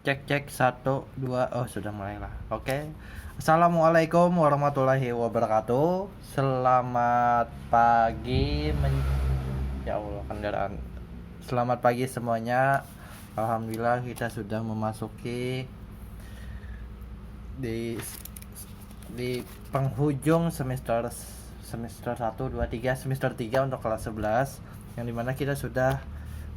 Cek cek satu dua, oh sudah mulai lah. Oke. Assalamualaikum warahmatullahi wabarakatuh. Selamat pagi ya Allah kendaraan. Selamat pagi semuanya. Alhamdulillah kita sudah memasuki di di penghujung semester semester 1 2 3 semester 3 untuk kelas 11, yang dimana kita sudah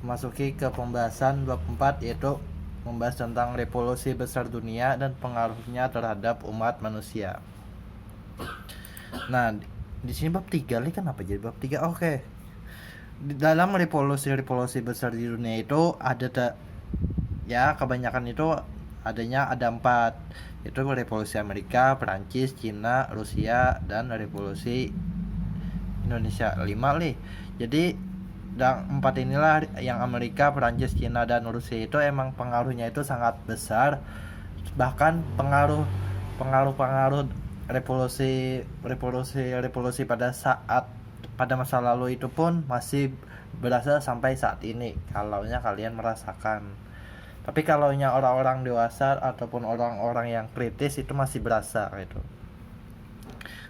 memasuki ke pembahasan bab 4, yaitu membahas tentang revolusi besar dunia dan pengaruhnya terhadap umat manusia. Nah, di sini bab 3 nih, kenapa jadi bab 3? Oke. Di dalam revolusi besar di dunia itu ya kebanyakan itu ada 4, yaitu revolusi Amerika, Perancis, Cina, Rusia, dan revolusi Indonesia 5 nih. Jadi dan 4 inilah yang Amerika, Perancis, Cina, dan Rusia itu emang pengaruhnya itu sangat besar. Bahkan pengaruh revolusi pada masa lalu itu pun masih berasa sampai saat ini, kalaunya kalian merasakan. Tapi kalaunya orang-orang dewasa ataupun orang-orang yang kritis itu masih berasa gitu.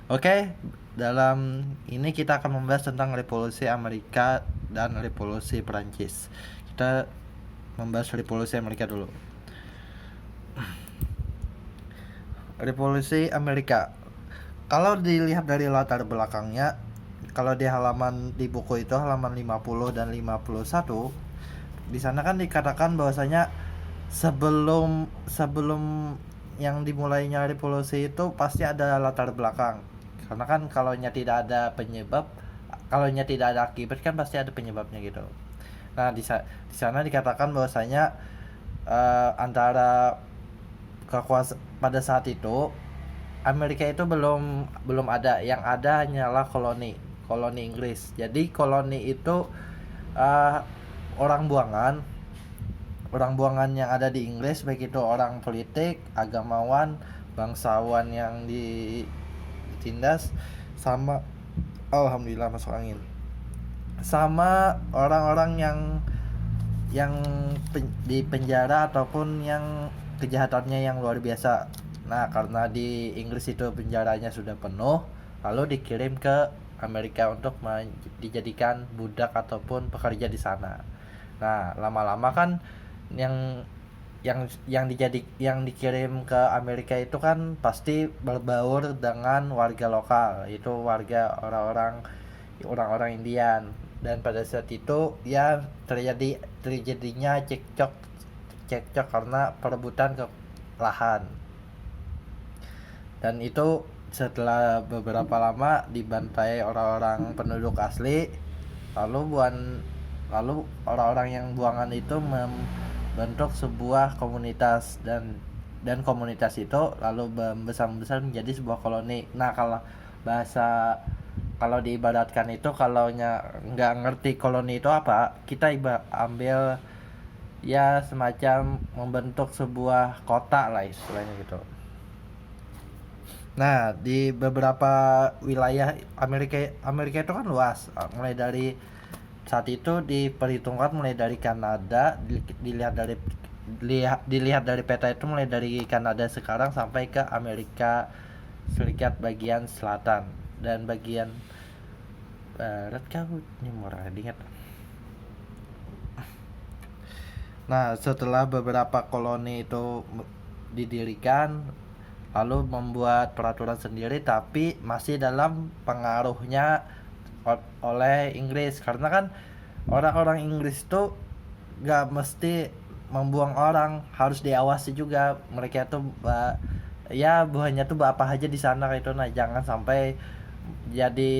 Oke, dalam ini kita akan membahas tentang revolusi Amerika dan revolusi Perancis. Kita membahas revolusi Amerika dulu. Revolusi Amerika, kalau dilihat dari latar belakangnya, kalau di buku itu halaman 50 dan 51, di sana kan dikatakan bahwasanya sebelum sebelum yang dimulainya revolusi itu pasti ada latar belakang. Karena kan kalaunya tidak ada penyebab, kalaunya tidak ada akibat, kan pasti ada penyebabnya gitu. Nah, di sana dikatakan bahwasanya antara pada saat itu Amerika itu belum ada, yang ada hanyalah koloni Inggris. Jadi koloni itu uh, orang buangan yang ada di Inggris, baik itu orang politik, agamawan, bangsawan yang ditindas, sama alhamdulillah masuk angin, sama orang-orang yang di penjara ataupun yang kejahatannya yang luar biasa. Nah, karena di Inggris itu penjaranya sudah penuh, lalu dikirim ke Amerika untuk dijadikan budak ataupun pekerja di sana. Nah, lama-lama kan yang yang dikirim ke Amerika itu kan pasti berbaur dengan warga lokal, itu orang-orang Indian. Dan pada saat itu ya terjadinya cekcok karena perebutan ke lahan. Dan itu setelah beberapa lama dibantai orang-orang penduduk asli, lalu orang-orang yang buangan itu membentuk sebuah komunitas, dan komunitas itu lalu membesar menjadi sebuah koloni. Nah, kalau diibaratkan itu, kalau nggak ngerti koloni itu apa, kita ambil ya semacam membentuk sebuah kota lah istilahnya gitu. Nah, di beberapa wilayah Amerika itu kan luas, mulai dari saat itu diperhitungkan mulai dari Kanada, dilihat dari peta itu mulai dari Kanada sekarang sampai ke Amerika Serikat bagian selatan dan bagian barat. Kau ini murah ingat. Nah, setelah beberapa koloni itu didirikan, lalu membuat peraturan sendiri, tapi masih dalam pengaruhnya oleh Inggris. Karena kan orang-orang Inggris itu gak mesti membuang orang, harus diawasi juga. Mereka tuh ya buahnya tuh apa aja di sana gitu. Nah, jadi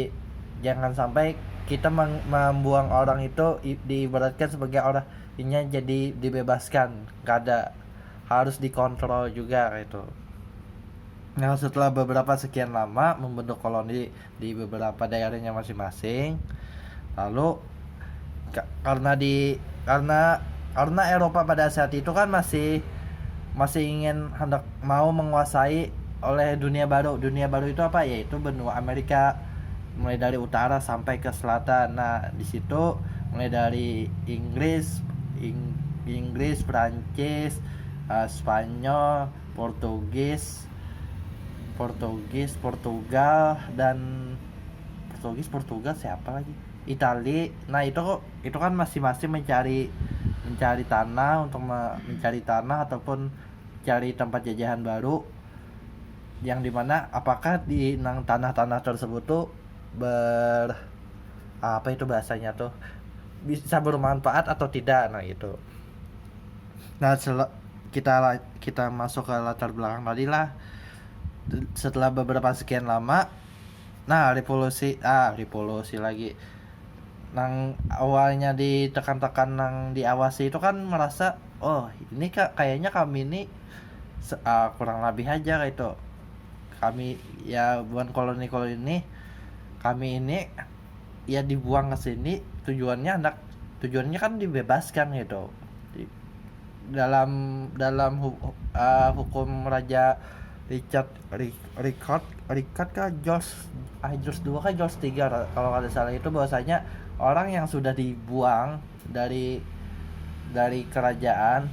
jangan sampai kita membuang orang itu diibaratkan sebagai orang ini jadi dibebaskan, gak ada, harus dikontrol juga gitu. Nah, setelah beberapa sekian lama membentuk koloni di beberapa daerahnya masing-masing, lalu karena karena Eropa pada saat itu kan masih hendak mau menguasai oleh dunia baru. Dunia baru itu apa? Yaitu benua Amerika, mulai dari utara sampai ke selatan. Nah, di situ mulai dari Inggris, Prancis, Spanyol, Portugal dan Portugal siapa lagi? Itali. Nah, itu kan masing-masing mencari tanah untuk mencari tanah ataupun cari tempat jajahan baru, yang dimana apakah di tanah-tanah tersebut tuh apa itu bahasanya tuh, bisa bermanfaat atau tidak. Nah itu. Nah, kita masuk ke latar belakang tadi lah. Setelah beberapa sekian lama, nah revolusi lagi. Nang awalnya ditekan-tekan, nang diawasi itu kan merasa, oh ini kayaknya kami ini kurang lebih aja kayak itu. Kami ya bukan koloni ini, kami ini ya dibuang ke sini, tujuannya kan dibebaskan gitu. Dalam hukum Raja Richard kah George 2 kah George 3 kalau nggak salah, itu bahwasanya orang yang sudah dibuang dari kerajaan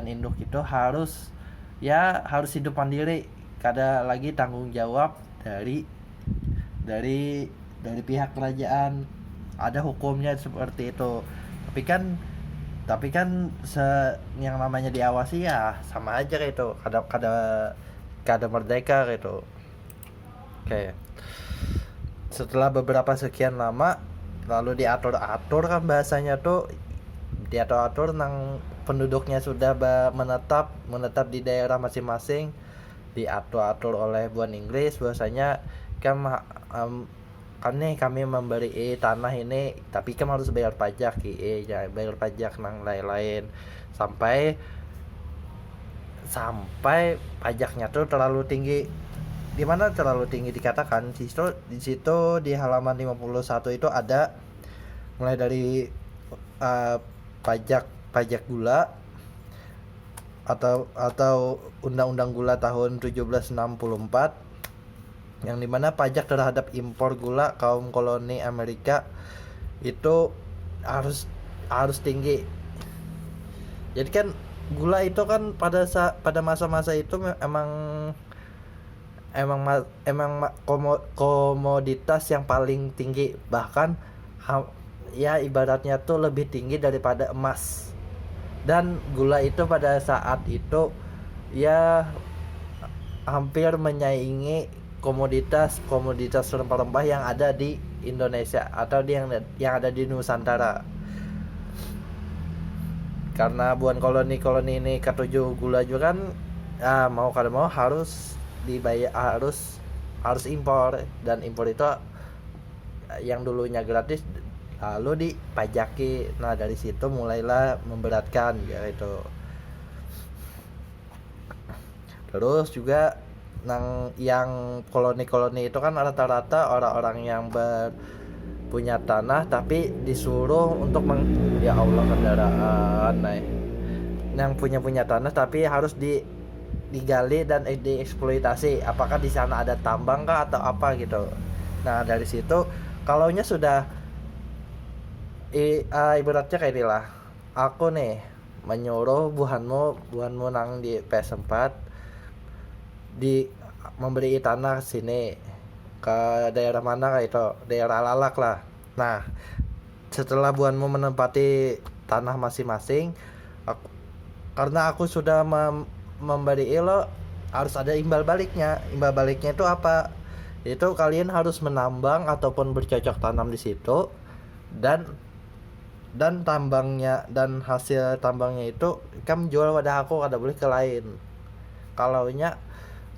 induk itu harus hidup mandiri, kada lagi tanggung jawab dari pihak kerajaan. Ada hukumnya seperti itu. Tapi kan yang namanya diawasi ya sama aja kayak itu, kada merdeka kayak itu. Oke. Setelah beberapa sekian lama, lalu diatur-atur kan bahasanya tuh, diatur-atur nang penduduknya sudah menetap di daerah masing-masing, diatur-atur oleh buan Inggris bahwasanya kan nih kami memberi tanah ini, tapi kamu harus bayar pajak ya, bayar pajak nang lain-lain, sampai pajaknya tuh terlalu tinggi. Di mana terlalu tinggi dikatakan di situ di halaman 51 itu ada mulai dari pajak gula atau undang-undang gula tahun 1764, yang dimana pajak terhadap impor gula kaum koloni Amerika itu harus tinggi. Jadi kan gula itu kan pada masa-masa itu emang komoditas yang paling tinggi, bahkan ya ibaratnya tuh lebih tinggi daripada emas. Dan gula itu pada saat itu ya hampir menyaingi komoditas rempah-rempah yang ada di Indonesia atau yang ada di Nusantara. Karena buan koloni ini ketujuh gula juga kan, mau kada mau harus dibayar, harus impor, dan impor itu yang dulunya gratis lalu dipajaki. Nah dari situ mulailah memberatkan gitu. Terus juga yang koloni itu kan rata-rata orang-orang yang punya tanah tapi disuruh untuk ya Allah kendaraan yang punya tanah tapi harus digali dan dieksploitasi, apakah di sana ada tambang kah atau apa gitu. Nah dari situ kalaunya sudah ibaratnya kayak inilah, aku nih menyuruh buhanmu nang di PS4 memberi tanah sini ke daerah mana kayak itu, daerah Lalak lah. Nah setelah buanmu menempati tanah masing-masing, karena aku sudah memberi lo, harus ada imbal baliknya itu apa? Itu kalian harus menambang ataupun bercocok tanam di situ, dan tambangnya dan hasil tambangnya itu kamu jual pada aku, kada boleh ke lain.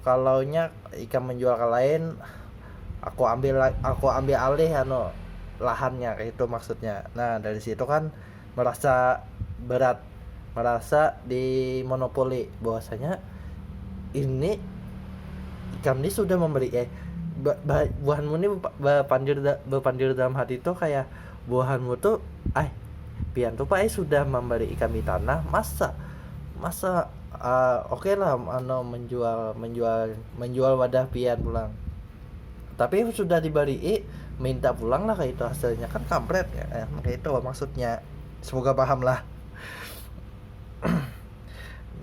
Kalaunya ikan menjual ke lain, aku ambil alih lahannya, itu maksudnya. Nah dari situ kan merasa berat, merasa dimonopoli, bahwasanya ini kami sudah memberi buahanmu ini berpandir dalam hati itu kayak, buahanmu tuh pian tuh Pak sudah memberi kami tanah, masa oke lah menjual wadah pian pulang, tapi sudah diberi minta pulang lah kayak itu, hasilnya kan kampret ya, kayak itu maksudnya. Semoga paham lah.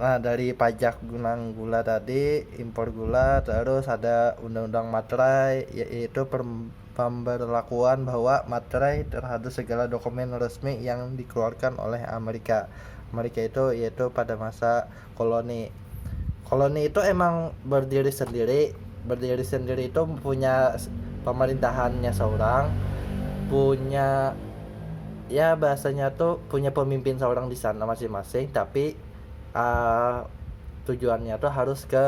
Nah, dari pajak gula tadi, impor gula, terus ada undang-undang materai, yaitu pemberlakuan bahwa materai terhadap segala dokumen resmi yang dikeluarkan oleh Amerika. Amerika itu yaitu pada masa koloni. Koloni itu emang berdiri sendiri itu punya pemerintahannya seorang, punya ya bahasanya tuh punya pemimpin seorang di sana masing-masing, tapi uh, tujuannya tuh harus ke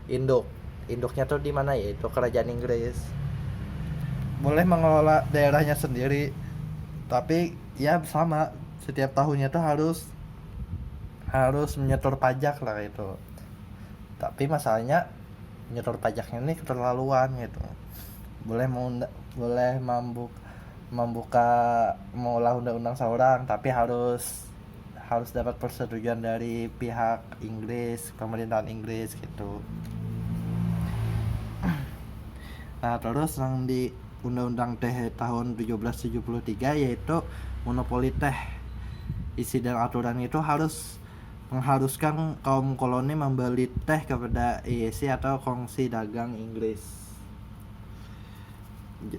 induknya tuh di mana ya, itu kerajaan Inggris. Boleh mengelola daerahnya sendiri, tapi ya sama setiap tahunnya tuh harus menyetor pajak lah itu. Tapi masalahnya nyetor pajaknya ini keterlaluan gitu. Boleh membuka mengolah undang-undang seorang, tapi harus dapat persetujuan dari pihak Inggris, pemerintahan Inggris gitu. Nah, terus yang di Undang-Undang Teh tahun 1773 yaitu monopoli teh. Isi dan aturan itu mengharuskan kaum koloni membeli teh kepada EEC atau Kongsi Dagang Inggris.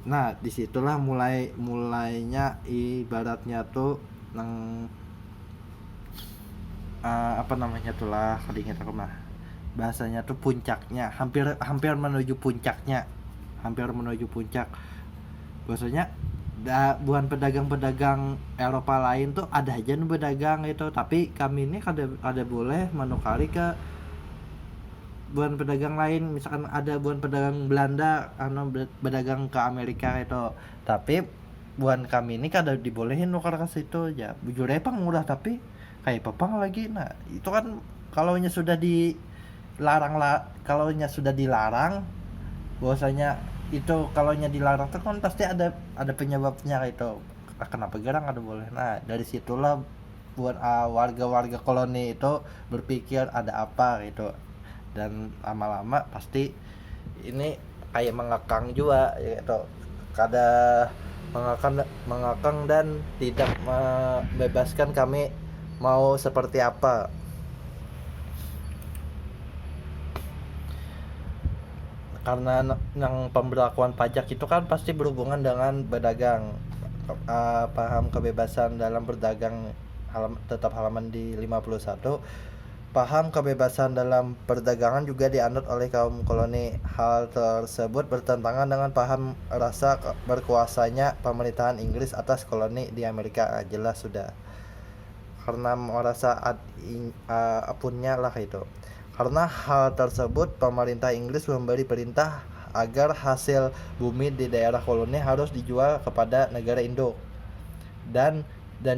Nah, disitulah mulainya ibaratnya tuh apa namanya tuh lah, kedinget aku mah bahasanya tuh puncaknya, hampir menuju puncak bahasanya. Bukan pedagang-pedagang Eropa lain tuh ada aja nih pedagang itu, tapi kami ini kada boleh menukari ke bukan pedagang lain. Misalkan ada bukan pedagang Belanda pedagang ke Amerika itu, tapi bukan kami ini kada dibolehin nukar ke situ ya. Bujurnya pang murah tapi kayak pepang lagi. Nah itu kan kalaunya sudah dilarang bahwasanya itu, kalaunya dilarang tuh kan pasti ada penyebabnya gitu. Kenapa gerang ada boleh. Nah dari situlah buat warga-warga koloni itu berpikir ada apa gitu, dan lama-lama pasti ini kayak mengekang juga gitu, kada mengekang dan tidak membebaskan kami mau seperti apa. Karena yang pemberlakuan pajak itu kan pasti berhubungan dengan berdagang. Paham kebebasan dalam berdagang tetap halaman di 51. Paham kebebasan dalam perdagangan juga dianut oleh kaum koloni. Hal tersebut bertentangan dengan paham rasa berkuasanya pemerintahan Inggris atas koloni di Amerika. Jelas sudah, karena merasa apunnya lah itu. Karena hal tersebut, pemerintah Inggris memberi perintah agar hasil bumi di daerah koloni harus dijual kepada negara induk. Dan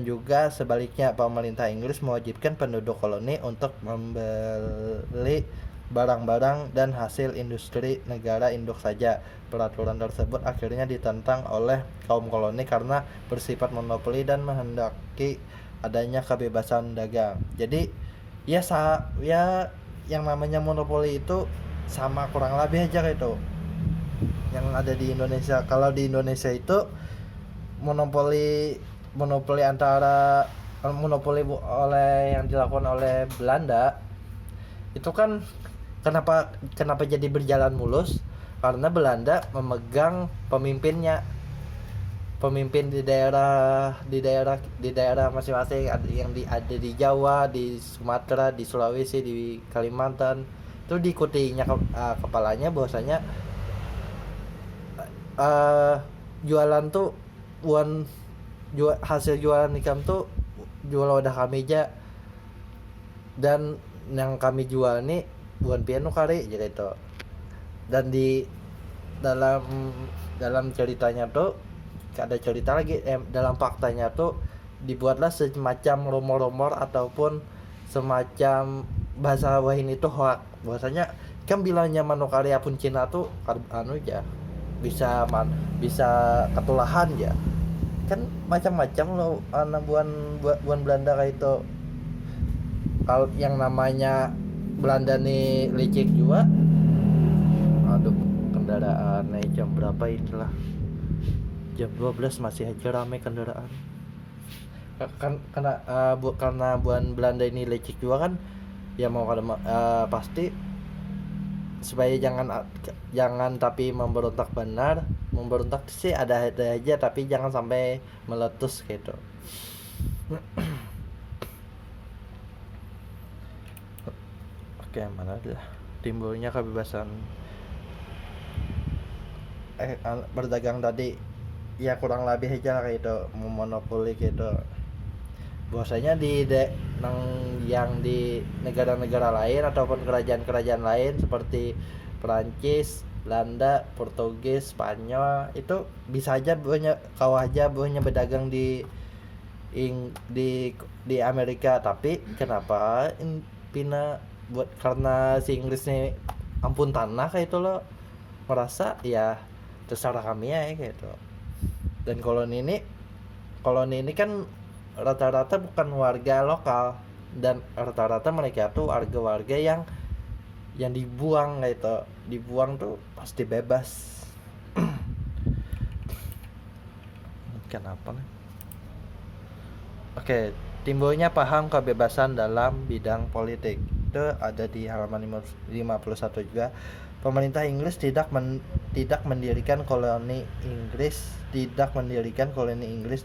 juga sebaliknya, pemerintah Inggris mewajibkan penduduk koloni untuk membeli barang-barang dan hasil industri negara induk saja. Peraturan tersebut akhirnya ditentang oleh kaum koloni karena bersifat monopoli dan menghendaki adanya kebebasan dagang. Jadi ya yang namanya monopoli itu sama kurang lebih aja gitu yang ada di Indonesia. Kalau di Indonesia itu monopoli yang dilakukan oleh Belanda itu kan kenapa jadi berjalan mulus, karena Belanda memegang pemimpin di daerah masing-masing. Ada di Jawa, di Sumatera, di Sulawesi, di Kalimantan. Itu diikutinya kepalanya bahwasanya jualan tuh hasil jualan ikan tuh jual wadah kami aja, dan yang kami jual nih bukan piano kali jadi itu. Dan di dalam ceritanya tuh ada cerita lagi, dalam faktanya tuh dibuatlah semacam rumor-rumor ataupun semacam bahasa wahin itu hoak, bahwasanya kan bilangnya manukarya pun Cina tuh aja bisa ketulahan ya kan, macam-macam lo buan Belanda kayak itu. Kalau yang namanya Belanda nih licik juga. Aduh, kendaraan jam berapa inilah, jam 12 masih aja ramai kendaraan. Karena buan Belanda ini lecek juga kan, ya mau kada pasti supaya jangan tapi memberontak benar. Memberontak sih ada aja tapi jangan sampai meletus gitu. Oke, mana dah timbulnya kebebasan berdagang tadi, ya kurang lebih aja kayak itu memonopoli gitu. Bahwasanya nang yang di negara-negara lain ataupun kerajaan-kerajaan lain seperti Perancis, Belanda, Portugis, Spanyol itu bisa aja punya kau aja punya berdagang di Amerika, tapi kenapa pina buat karena si Inggris nih ampun tanah kayak itu loh, merasa ya terserah kami ya kayak itu. Dan koloni ini kan rata-rata bukan warga lokal, dan rata-rata mereka tuh warga-warga yang dibuang gitu. Dibuang tuh pasti bebas. Kenapa nih? Oke, timbulnya paham kebebasan dalam bidang politik. Itu ada di halaman 51 juga. Pemerintah Inggris tidak mendirikan koloni Inggris di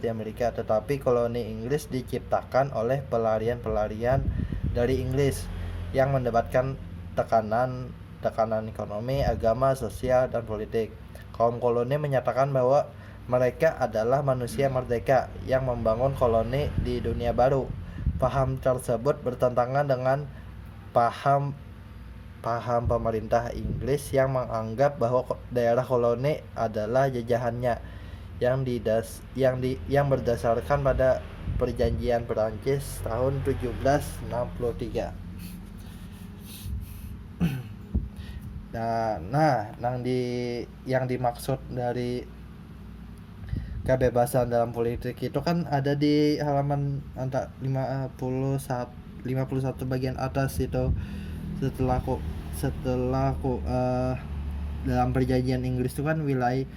Amerika, tetapi koloni Inggris diciptakan oleh pelarian-pelarian dari Inggris yang mendapatkan tekanan ekonomi, agama, sosial, dan politik. Kaum koloni menyatakan bahwa mereka adalah manusia merdeka yang membangun koloni di dunia baru. Paham tersebut bertentangan dengan paham pemerintah Inggris yang menganggap bahwa daerah koloni adalah jajahannya yang berdasarkan pada perjanjian Perancis tahun 1763. Yang dimaksud dari kebebasan dalam politik itu kan ada di halaman 51 bagian atas itu. Setelah dalam perjanjian Inggris itu kan wilayah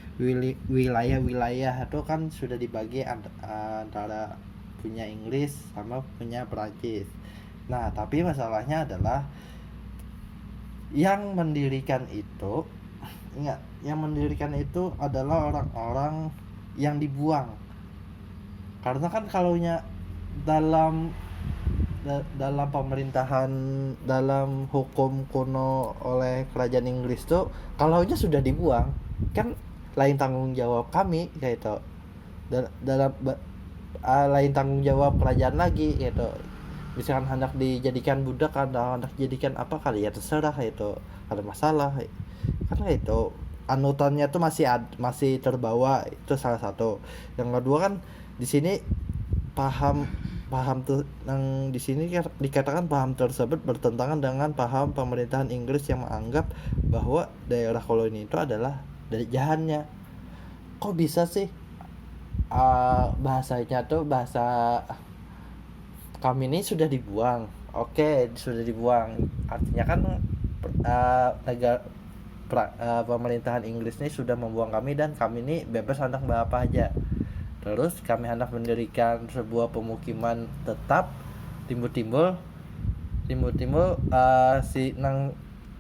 itu kan sudah dibagi antara punya Inggris sama punya Perancis. Nah, tapi masalahnya adalah yang mendirikan itu adalah orang-orang yang dibuang. Karena kan kalaunya dalam pemerintahan, dalam hukum kuno oleh kerajaan Inggris tuh kalaunya sudah dibuang kan lain tanggung jawab kami kayak itu. Dalam lain tanggung jawab kerajaan lagi gitu. Misalkan hendak dijadikan budak atau hendak dijadikan apa kali ya terserah kayak itu, ada masalah karena itu anutannya tuh masih terbawa. Itu salah satu. Yang kedua kan di sini paham tuh yang di sini dikatakan paham tersebut bertentangan dengan paham pemerintahan Inggris yang menganggap bahwa daerah koloni itu adalah dari jahannya. Kok bisa sih bahasanya tuh bahasa kami ini sudah dibuang. Oke, sudah dibuang. Artinya kan pemerintahan Inggris ini sudah membuang kami dan kami ini bebas hendak apa aja. Terus kami hendak mendirikan sebuah pemukiman tetap, timbul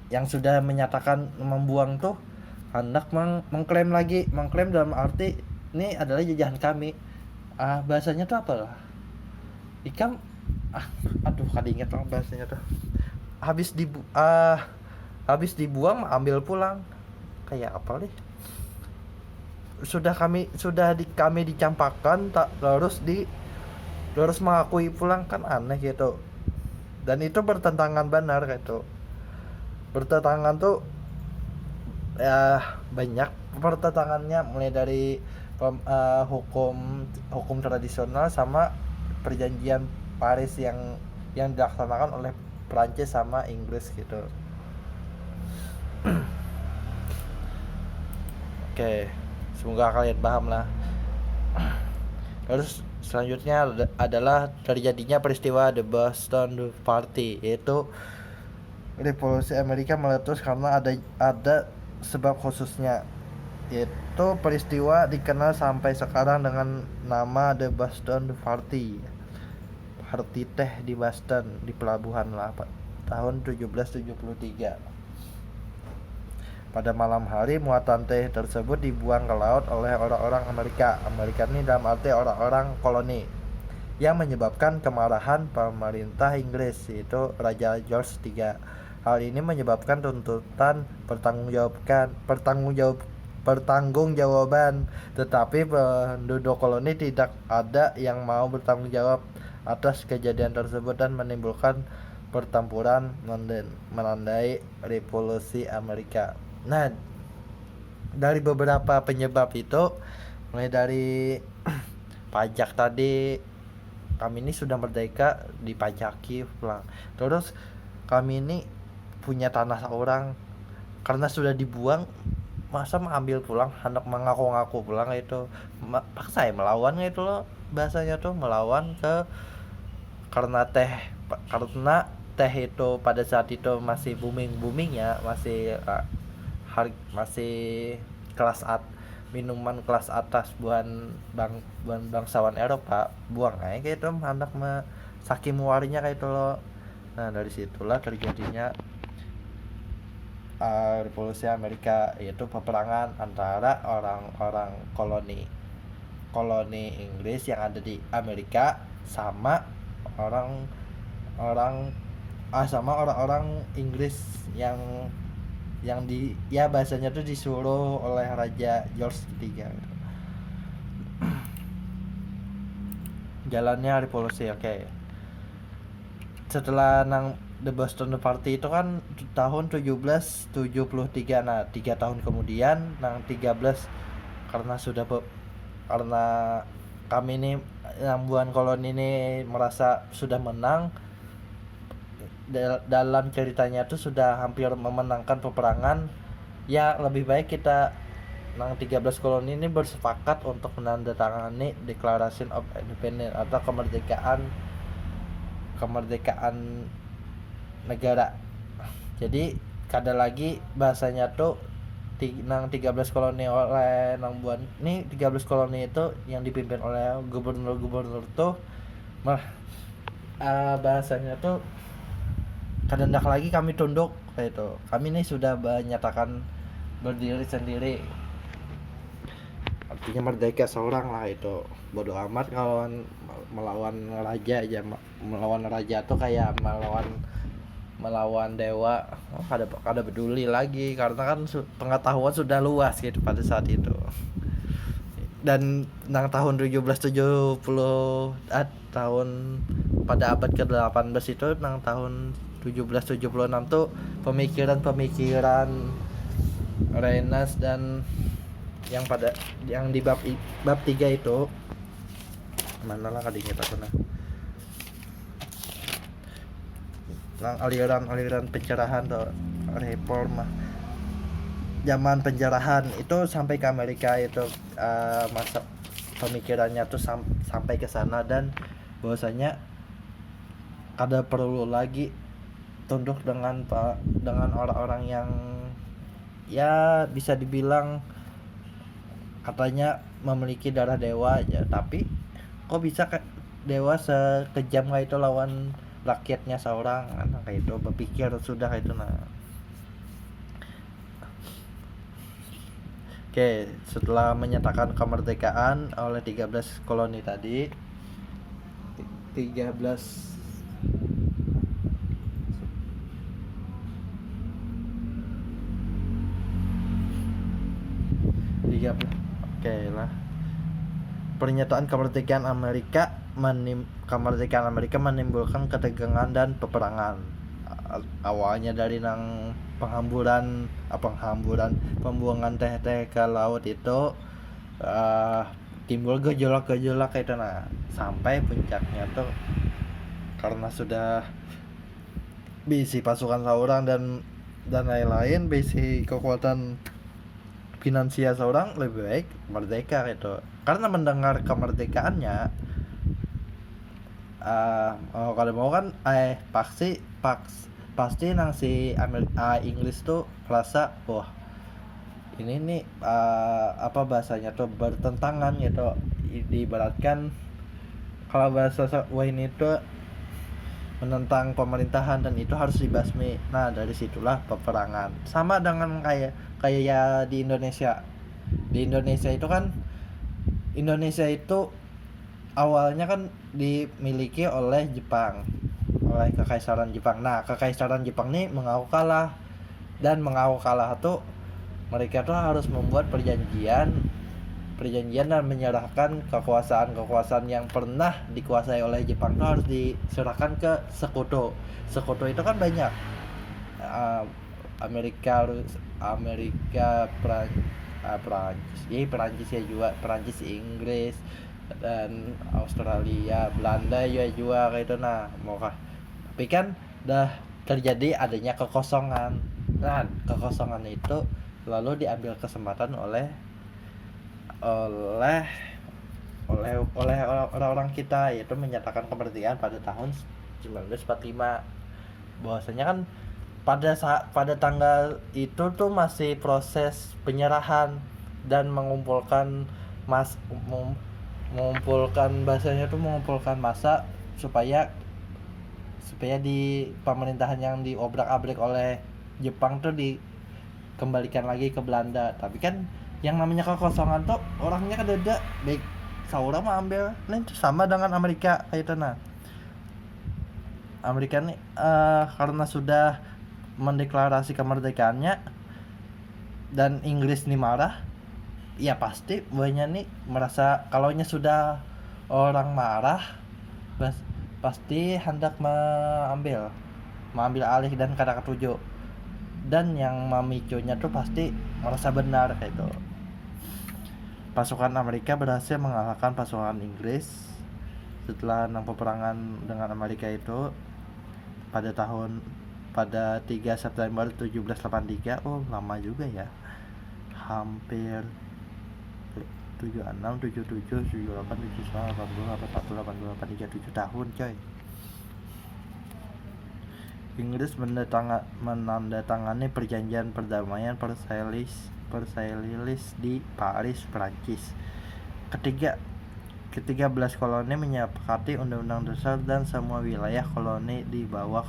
yang sudah menyatakan membuang tuh hendak mengklaim dalam arti ini adalah jajahan kami. Bahasanya tuh apa lah? Ikam kadinget lah bahasanya tuh. Habis dibuang ambil pulang. Kayak apa deh? Kami dicampakkan tak terus mengakui pulang, kan aneh gitu. Dan itu bertentangan benar gitu. Bertentangan tuh ya banyak pertentangannya, mulai dari hukum tradisional sama perjanjian Paris yang dilaksanakan oleh Prancis sama Inggris gitu. Oke. Semoga kalian paham lah. Terus selanjutnya adalah terjadinya peristiwa The Boston Party, yaitu revolusi Amerika meletus karena ada sebab khususnya, yaitu peristiwa dikenal sampai sekarang dengan nama The Boston Party. Party teh di Boston, di pelabuhan lah tahun 1773. Pada malam hari, muatan teh tersebut dibuang ke laut oleh orang-orang Amerika. Amerika ini dalam arti orang-orang koloni, yang menyebabkan kemarahan pemerintah Inggris, yaitu Raja George III. Hal ini menyebabkan tuntutan pertanggungjawaban, tetapi penduduk koloni tidak ada yang mau bertanggung jawab atas kejadian tersebut dan menimbulkan pertempuran menandai revolusi Amerika. Nah, dari beberapa penyebab itu, mulai dari pajak tadi, kami ini sudah merdeka dipajaki pulang. Terus kami ini punya tanah seorang, karena sudah dibuang, masa mengambil pulang, hendak mengaku-ngaku pulang itu, paksa ya melawan itu loh, bahasanya tuh melawan karena teh itu pada saat itu masih boomingnya, masih minuman kelas atas buan bangsawan Eropa, buang aja gitu, hendak saking muarinya kayak itu loh. Nah, dari situlah terjadinya revolusi Amerika, yaitu peperangan antara orang-orang koloni Inggris yang ada di Amerika sama orang-orang Inggris yang bahasanya tuh disuruh oleh Raja George III. Jalannya revolusi, oke. Setelah The Boston Party itu kan tahun 1773. Nah, 3 tahun kemudian 13, karena kami ini buan koloni ini merasa sudah menang. Dalam ceritanya itu sudah hampir memenangkan peperangan, ya lebih baik kita 13 koloni ini bersepakat untuk menandatangani Declaration of Independence atau kemerdekaan negara. Jadi kada lagi bahasanya tuh 13 koloni oleh buan ini, 13 koloni itu yang dipimpin oleh gubernur tuh bahasanya tuh kada hendak lagi kami tunduk kayak itu. Kami ini sudah menyatakan berdiri sendiri, artinya merdeka seorang lah itu. Bodoh amat kalau melawan raja aja. Melawan raja tuh kayak melawan dewa, kada peduli lagi, karena kan pengetahuan sudah luas gitu pada saat itu. Dan tahun 1770 tahun pada abad ke-18 itu, tahun 1776 tuh pemikiran Renas dan yang di bab 3 itu mana lah kadinya tak aliran pencerahan atau reforma zaman penjarahan itu sampai ke Amerika itu, masa pemikirannya tuh sampai ke sana, dan bahwasanya kada perlu lagi tunduk dengan orang-orang yang ya bisa dibilang katanya memiliki darah dewa aja, tapi kok bisa dewa sekejam kayak itu lawan rakyatnya seorang, kayak itu berpikir sudah kayak itu. Nah, oke, setelah menyatakan kemerdekaan oleh 13 koloni tadi, 13 oke lah. Pernyataan kemerdekaan Amerika menimbulkan ketegangan dan peperangan. Awalnya dari pembuangan teh ke laut itu, timbul gejolak itu. Nah, sampai puncaknya tuh karena sudah bisi pasukan seorang dan lain-lain, bisi kekuatan finansial seorang, lebih baik merdeka gitu. Karena mendengar kemerdekaannya, kalau mau kan pasti si Inggris tuh merasa wah ini nih apa bahasanya tuh bertentangan gitu. Diibaratkan kalau bahasa ini tuh menentang pemerintahan dan itu harus dibasmi. Nah dari situlah peperangan. Sama dengan kayak di Indonesia. Di Indonesia itu kan, Indonesia itu awalnya kan dimiliki oleh Jepang, oleh Kekaisaran Jepang. Nah Kekaisaran Jepang ini mengaku kalah, dan mengaku kalah tuh mereka tuh harus membuat perjanjian dan menyerahkan kekuasaan yang pernah dikuasai oleh Jepang itu harus diserahkan ke sekutu. Sekutu itu kan banyak, uh, Amerika, Perancis ya juga, Perancis, Inggris, dan Australia, Belanda juga kayak itu. Nah maukah, tapi kan dah terjadi adanya kekosongan. Nah kekosongan itu lalu diambil kesempatan oleh oleh orang-orang kita, yaitu menyatakan kemerdekaan pada tahun 1945. Bahwasanya kan pada tanggal itu tuh masih proses penyerahan dan mengumpulkan massa supaya di pemerintahan yang diobrak-abrik oleh Jepang tuh dikembalikan lagi ke Belanda. Tapi kan yang namanya kekosongan tuh orangnya kan ada baik saura mah ambil. Nah itu sama dengan Amerika kayak itu. Nah Amerika nih karena sudah mendeklarasi kemerdekaannya dan Inggris nih marah, ya pasti banyak nih merasa kalaunya sudah orang marah pasti hendak mengambil alih dan kata ketujuh, dan yang memicunya tuh pasti merasa benar kayak itu. Pasukan Amerika berhasil mengalahkan pasukan Inggris setelah 6 peperangan dengan Amerika itu pada 3 September 1783. Oh lama juga ya, hampir 76, 77, 78, 79, 80, 81, 82, 83, 7 tahun coy. Inggris menandatangani perjanjian perdamaian Versailles di Paris, Prancis. Ke-13 koloni menyepakati Undang-Undang Dasar dan semua wilayah koloni di bawah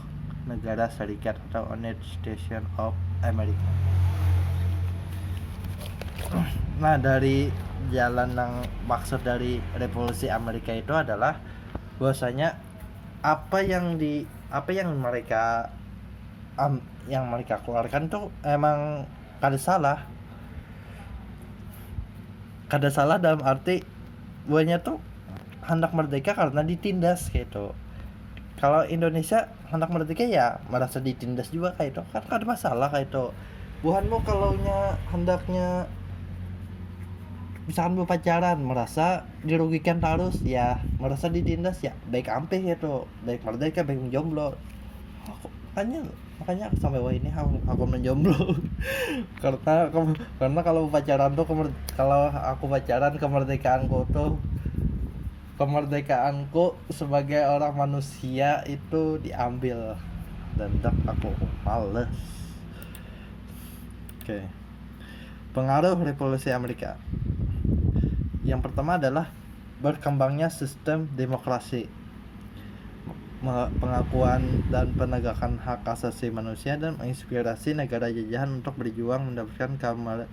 Negara Serikat atau United States of America. Nah dari jalan yang maksud dari revolusi Amerika itu adalah bahwasanya apa yang mereka keluarkan tuh emang kada salah dalam arti banyak tuh hendak merdeka karena ditindas gitu. Kalau Indonesia hendak merdeka ya merasa ditindas juga kayak itu, kan ada masalah kayak itu. Buhanmu kalau hendaknya misalkan pacaran merasa dirugikan terus ya, merasa ditindas ya, baik ampeh gitu, baik merdeka baik menjomblo. Makanya sampai wah ini aku menjomblo karena kalau pacaran tuh kalau aku pacaran kemerdekaanku sebagai orang manusia itu diambil, dan aku males. Oke. Pengaruh revolusi Amerika. Yang pertama adalah berkembangnya sistem demokrasi, pengakuan dan penegakan hak asasi manusia, dan menginspirasi negara jajahan untuk berjuang mendapatkan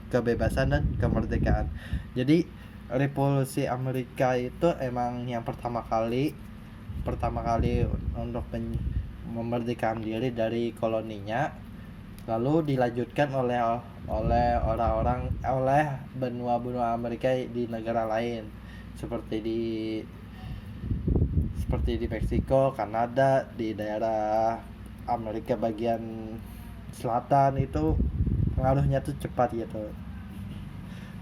kebebasan dan kemerdekaan. Jadi revolusi Amerika itu emang yang pertama kali untuk memerdekakan diri dari koloninya, lalu dilanjutkan oleh benua Amerika di negara lain seperti di Meksiko, Kanada, di daerah Amerika bagian selatan itu pengaruhnya tuh cepat gitu.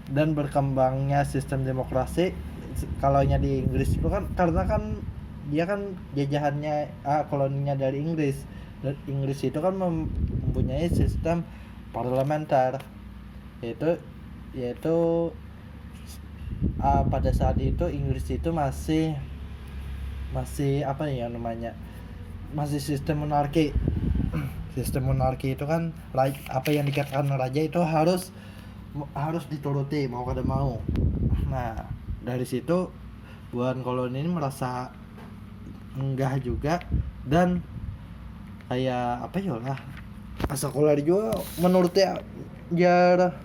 Dan berkembangnya sistem demokrasi kalaunya di Inggris itu kan karena kan dia kan jajahannya koloninya dari Inggris, dan Inggris itu kan mempunyai sistem parlementer, yaitu pada saat itu Inggris itu masih apa ya namanya, masih sistem monarki. Sistem monarki itu kan apa yang dikatakan raja itu harus dituruti mau kada mau. Nah dari situ buan koloni ini merasa enggah juga Dan kayak apa ya lah, sekolah juga menurutnya jarah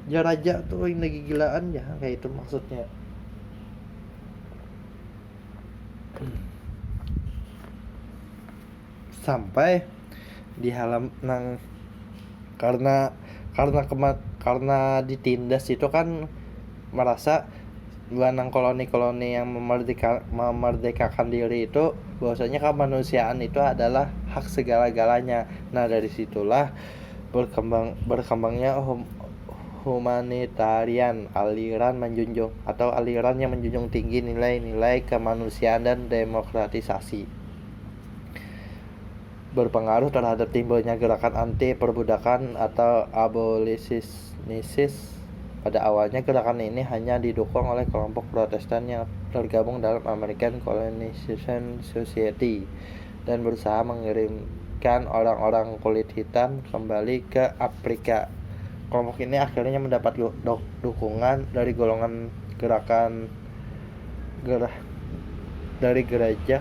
jaraja tuh yang lagi gilaan ya, kayak itu maksudnya. Sampai di halam nang karena karena ditindas itu kan merasa nang koloni-koloni yang memerdekakan diri itu bahwasanya kemanusiaan itu adalah hak segala-galanya. Nah dari situlah berkembangnya humanitarian, aliran yang menjunjung tinggi nilai-nilai kemanusiaan dan demokratisasi, berpengaruh terhadap timbulnya gerakan anti perbudakan atau abolisionis. Pada awalnya gerakan ini hanya didukung oleh kelompok Protestan yang tergabung dalam American Colonization Society dan berusaha mengirimkan orang-orang kulit hitam kembali ke Afrika. Kelompok ini akhirnya mendapat dukungan dari golongan dari gereja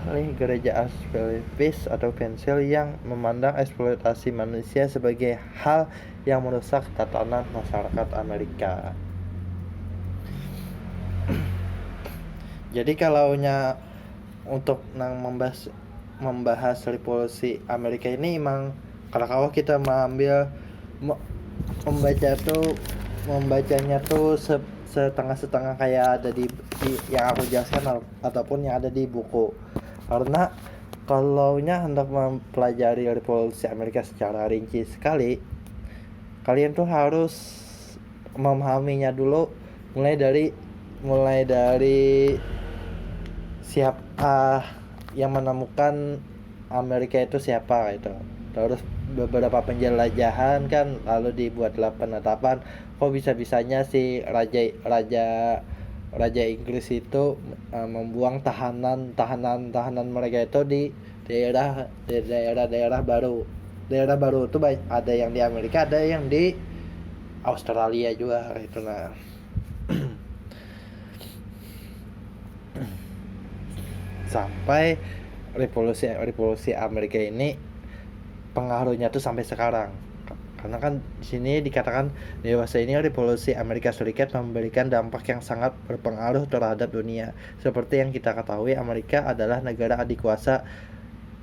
Asclepius atau Pensil yang memandang eksploitasi manusia sebagai hal yang merusak tatanan masyarakat Amerika. Jadi kalaunya untuk membahas revolusi Amerika ini emang kalau kita membacanya tuh setengah-setengah kayak ada di yang aku jelaskan ataupun yang ada di buku. Karena kalaunya hendak mempelajari revolusi Amerika secara rinci sekali, kalian tuh harus memahaminya dulu mulai dari siapa yang menemukan Amerika itu siapa gitu. Terus beberapa penjelajahan kan, lalu dibuatlah penetapan kok bisa-bisanya si raja Inggris itu membuang tahanan mereka itu di daerah baru. Daerah baru itu ada yang di Amerika, ada yang di Australia juga gitu. Nah sampai revolusi Amerika ini pengaruhnya tuh sampai sekarang. Karena kan di sini dikatakan dewasa ini revolusi Amerika Serikat memberikan dampak yang sangat berpengaruh terhadap dunia. Seperti yang kita ketahui, Amerika adalah negara adikuasa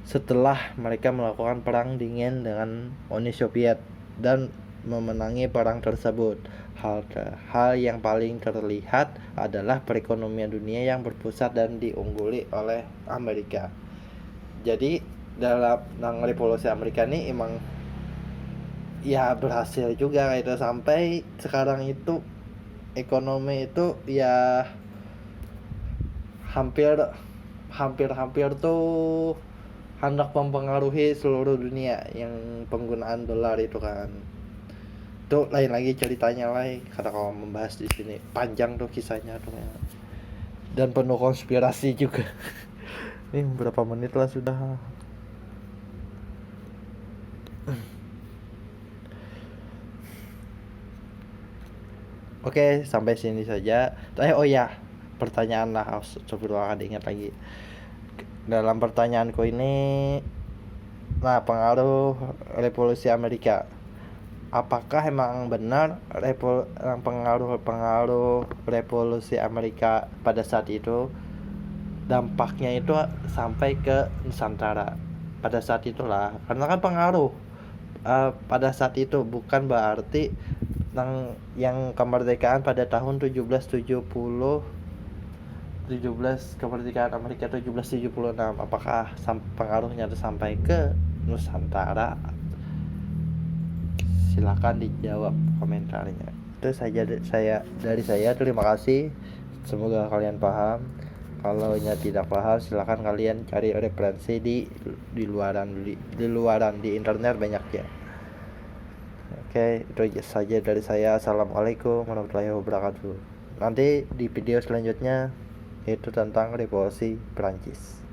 setelah mereka melakukan perang dingin dengan Uni Soviet dan memenangi perang tersebut. Hal yang paling terlihat adalah perekonomian dunia yang berpusat dan diungguli oleh Amerika. Jadi dalam revolusi Amerika ini emang ya berhasil juga gitu. Sampai sekarang itu ekonomi itu ya hampir tuh hendak mempengaruhi seluruh dunia yang penggunaan dolar itu kan. Itu lain lagi ceritanya lah, karena kalau membahas di sini panjang tuh kisahnya tuh ya. Dan penuh konspirasi juga. Ini berapa menit lah sudah. Oke, sampai sini saja. Oh ya, pertanyaan lah, coba ingat lagi. Dalam pertanyaanku ini, nah pengaruh revolusi Amerika. Apakah emang benar pengaruh revolusi Amerika pada saat itu dampaknya itu sampai ke Nusantara pada saat itulah? Karena kan pengaruh pada saat itu bukan berarti yang kemerdekaan pada tahun 1770 kemerdekaan Amerika 1776, apakah pengaruhnya itu sampai ke Nusantara? Silakan dijawab komentarnya. Itu saja dari saya. Terima kasih. Semoga kalian paham. Kalau tidak paham, silakan kalian cari referensi di luaran di internet banyak ya. Oke, itu saja dari saya. Assalamualaikum warahmatullahi wabarakatuh. Nanti di video selanjutnya itu tentang revolusi Perancis.